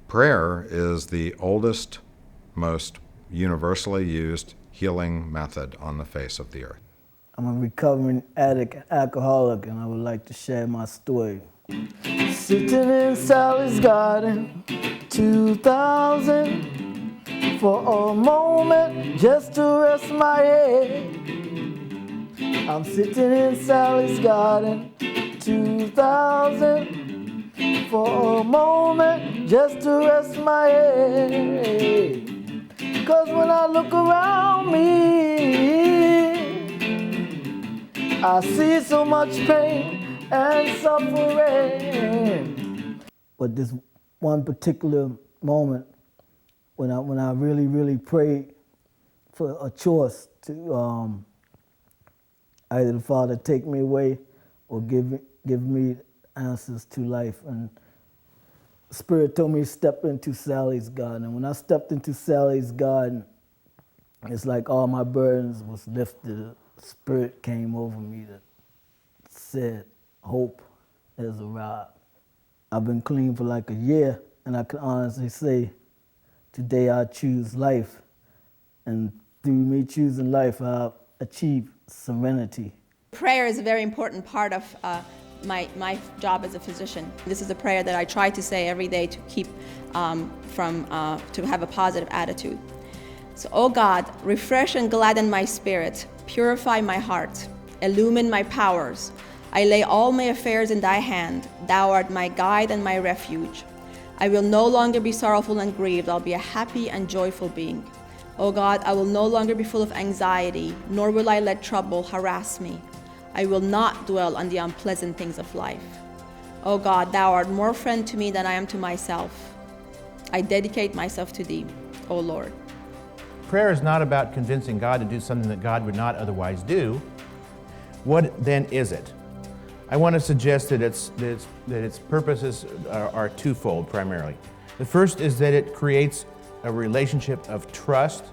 Prayer is the oldest, most universally used healing method on the face of the earth. I'm a recovering addict, alcoholic, and I would like to share my story. Sitting in Sally's garden, 2000, for a moment just to rest my head. I'm sitting in Sally's garden, 2000, for a moment just to rest my head. 'Cause when I look around me, I see so much pain and suffering. But this one particular moment when I really prayed for a choice to either the Father take me away or give me answers to life. And the Spirit told me to step into Sally's garden. And when I stepped into Sally's garden, it's like all my burdens was lifted. The Spirit came over me that said, hope has arrived. I've been clean for like a year, and I can honestly say, today I choose life. And through me choosing life, I've achieved serenity. Prayer is a very important part of my job as a physician. This is a prayer that I try to say every day to keep to have a positive attitude. So, oh God, refresh and gladden my spirit, purify my heart, illumine my powers. I lay all my affairs in thy hand. Thou art my guide and my refuge. I will no longer be sorrowful and grieved. I'll be a happy and joyful being. O God, I will no longer be full of anxiety, nor will I let trouble harass me. I will not dwell on the unpleasant things of life. O God, thou art more friend to me than I am to myself. I dedicate myself to thee, O Lord. Prayer is not about convincing God to do something that God would not otherwise do. What then is it? I want to suggest that its purposes are twofold primarily. The first is that it creates a relationship of trust,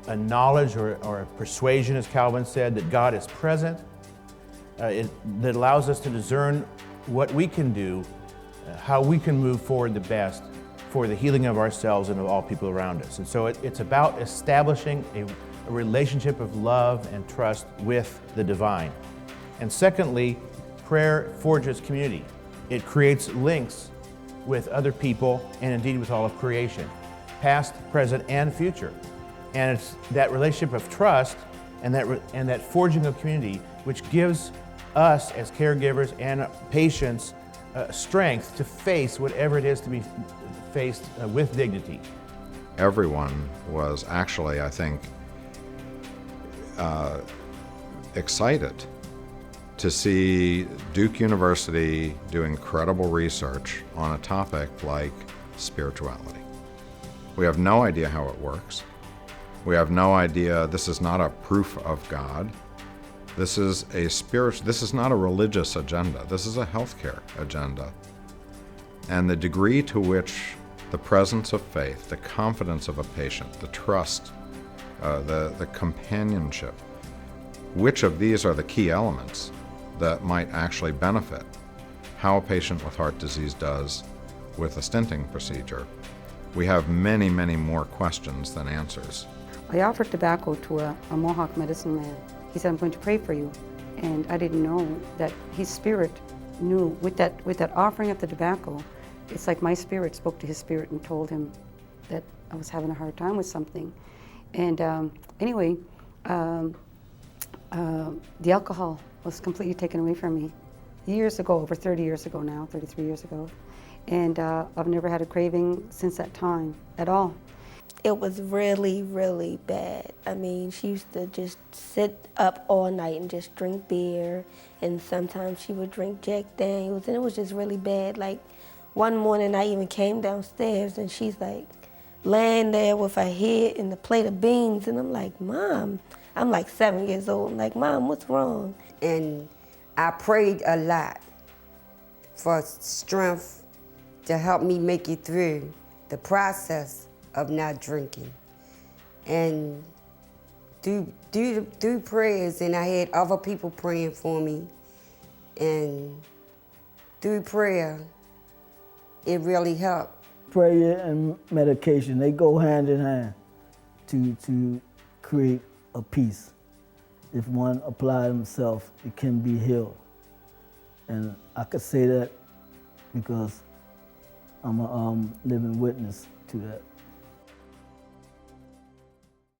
a knowledge or a persuasion, as Calvin said, that God is present, that allows us to discern what we can do, how we can move forward the best for the healing of ourselves and of all people around us. And so it's about establishing a relationship of love and trust with the divine. And secondly, prayer forges community. It creates links with other people and indeed with all of creation, past, present, and future. And it's that relationship of trust and that forging of community which gives us as caregivers and patients strength to face whatever it is to be faced with dignity. Everyone was actually, I think, excited to see Duke University do incredible research on a topic like spirituality. We have no idea how it works. We have no idea, this is not a proof of God. This is not a religious agenda. This is a healthcare agenda. And the degree to which the presence of faith, the confidence of a patient, the trust, the companionship, which of these are the key elements that might actually benefit how a patient with heart disease does with a stenting procedure. We have many, many more questions than answers. I offered tobacco to a Mohawk medicine man. He said, I'm going to pray for you. And I didn't know that his spirit knew with that offering of the tobacco, it's like my spirit spoke to his spirit and told him that I was having a hard time with something. And anyway, the alcohol was completely taken away from me years ago, over 30 years ago now, 33 years ago. And I've never had a craving since that time at all. It was really, really bad. I mean, she used to just sit up all night and just drink beer, and sometimes she would drink Jack Daniels, and it was just really bad. Like, one morning I even came downstairs and she's like laying there with her head in the plate of beans, and I'm like, Mom, I'm like 7 years old. I'm like, Mom, what's wrong? And I prayed a lot for strength to help me make it through the process of not drinking. And through prayers, and I had other people praying for me, and through prayer, it really helped. Prayer and medication, they go hand in hand to create a peace. If one applies himself, it can be healed. And I could say that because I'm a living witness to that.